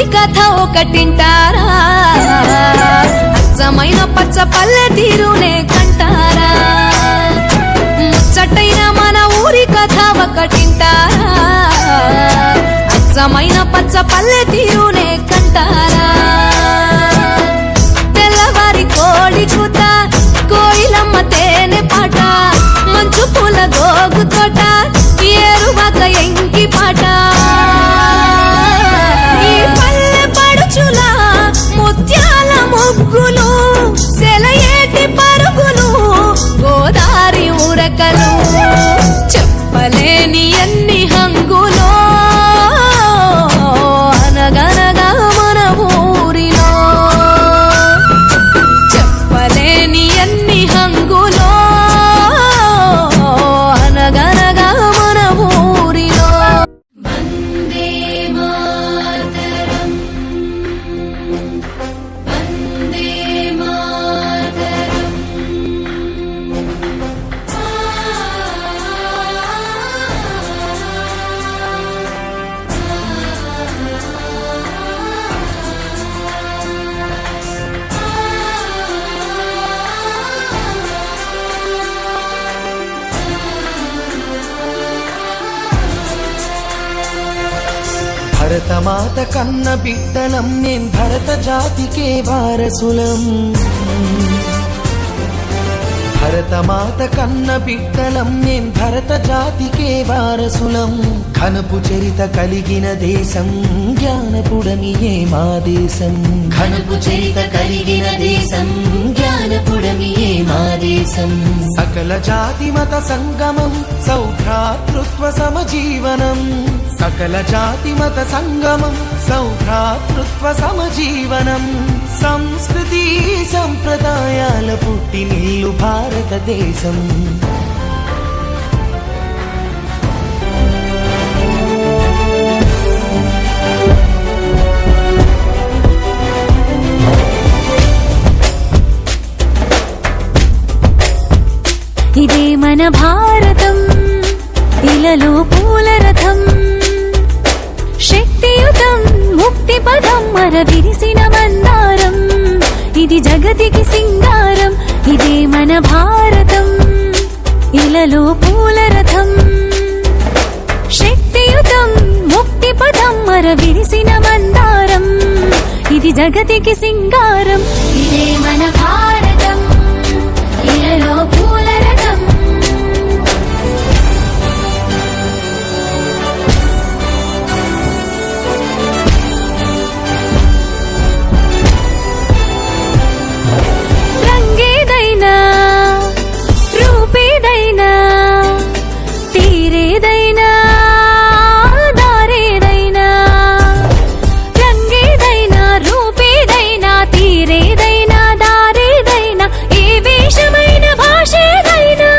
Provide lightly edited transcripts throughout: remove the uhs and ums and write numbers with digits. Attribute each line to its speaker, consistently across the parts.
Speaker 1: ఊరి కథ ఒకటింటారా అచ్చమైన పచ్చ పల్లె తీరునే కంటారా ముచ్చటైన మన ఊరి కథ ఒకటింటారా అచ్చమైన పచ్చ పల్లె తీరునే కంటారా తెల్లవారి కోడి కూత కోయిలమ్మ తేనె పాట మంచు పూల గోగు తోట ఏరువాక ఎంకి పాట ఈ పల్లె పడుచుల ముత్యాల ముగ్గులు సెలయేటి పరుగులు గోదారి ఉరకలు చెప్పలేని ఎన్ని హంగులో అనగనగా మన ఊరిలో చెప్పలేని ఎన్ని హంగులో అనగనగా మన ఊరిలో వందే మాతరం వందే మాతరం
Speaker 2: భరతమాత కన్న బిడ్డలం మేం భరత జాతికే వారసులం భరతమాత కన్న బిడ్డలం మేం భరత జాతికే వారసులం ఘనపు చరిత కలిగిన దేశం జ్ఞానపుడమియే మా దేశం ఘనపు చరిత కలిగిన దేశం జ్ఞానపుడమియే మా దేశం సకల జాతి మత సంగమం సౌభ్రాతృత్వ సమజీవనం సకల జాతి మత సంగమం సౌభ్రాతృత్వ సమజీవనం సంస్కృతి సంప్రదాయాల పుట్టినిల్లు భారతదేశం
Speaker 1: ఇదే మన భారతం ఇలలో పూల రథం శక్తియుతం ముక్తి పదం మర విరిసిన మందారం ఇది జగతికి సింగారం ఇదే మన భారతం ఇలలో పూల రథం శక్తియుతం ముక్తి పదం మర విరిసిన మందారం ఇది జగతికి సింగారం ఇదే మన భారతం ఇలలో పూల రథం రంగేదైనా రూపేదైనా తీరేదైనా దారేదైనా రంగేదైనా రూపేదైనా తీరేదైనా దారేదైనా ఏ వేషమైన భాషేదైనా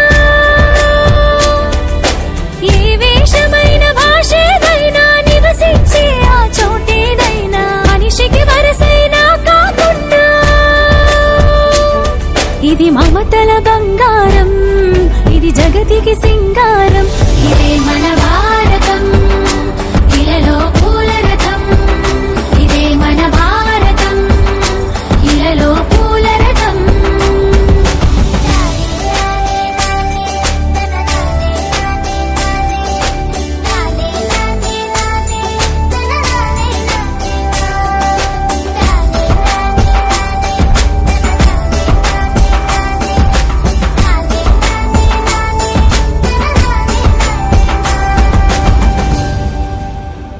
Speaker 1: ఏ వేషమైన భాషేదైనా నివసించే ఆ చోటేదైనా మనిషికి వరసైనా కాకుండా ఇది మమతల బంగారం ఇది జగతికి సింగారం ఇదే మన భారతం ఇలలో పూల రథం ఇదే మన భారతం ఇలలో పూల రథం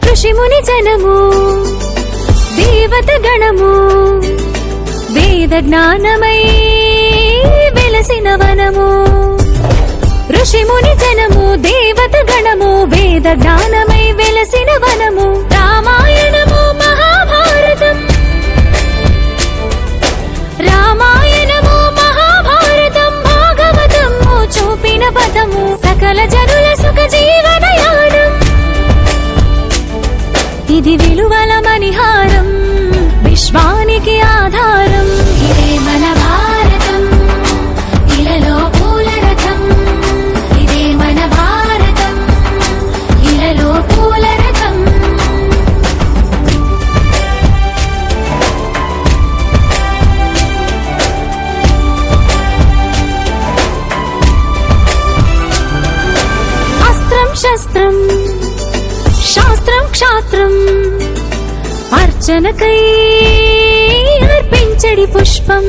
Speaker 1: ఋషిముని జనము దేవత గణము వేద జ్ఞానమై వెలసిన వనము ఋషిముని జనము దేవత గణము వేద జ్ఞానమై వెలసిన వనము రామాయణము మహాభారతం రామాయణము మహాభారతం భాగవతము చూపిన పదము సకల జనుల సుఖ జీవనయానం ఇది విలువల మణిహారం విశ్వానికి ఆధారం ఇదే మన భారతం ఇలలో పూల రథం ఇదే మన భారతం ఇలలో పూల రథం శస్త్రం శాస్త్రం క్షాత్రం అర్చనకై అర్పించడి పుష్పం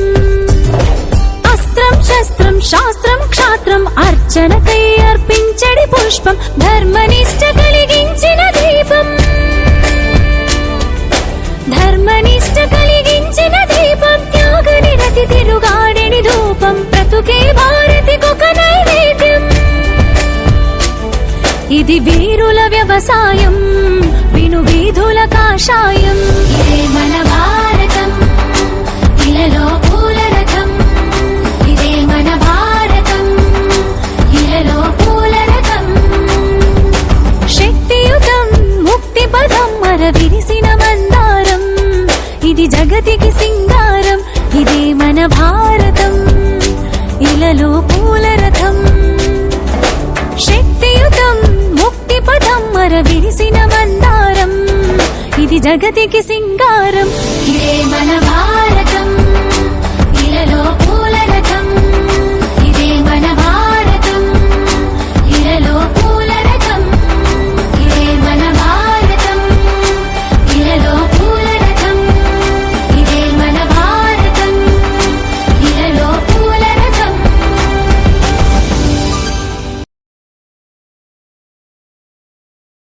Speaker 1: అస్త్రం శస్త్రం శాస్త్రం క్షాత్రం అర్చనకై అర్పించడి పుష్పం ధర్మనిష్ట కలిగించిన దీపం ధర్మనిష్ట కలిగించిన దీపం త్యాగ నిరతి తిరుగాడిని ధూపం బ్రతుకే భారతికొక నైవేద్యం ఇది వీరుల వ్యవసాయం విను వీధుల కాషాయం ఇదే మన భారతం ఇలలో పూల రథం ఇదే మన భారతం ఇలలో పూల రథం శక్తియుతం ముక్తి పదం మర విరిసిన మందారం ఇది జగతికి సింగారం ఇదే మన భారతం ఇలలో పూల రథం శక్తియుతం ముక్తి పదం మర విరిసిన మందారం ఇది జగతికి సింగారం ఇదే మన భారతం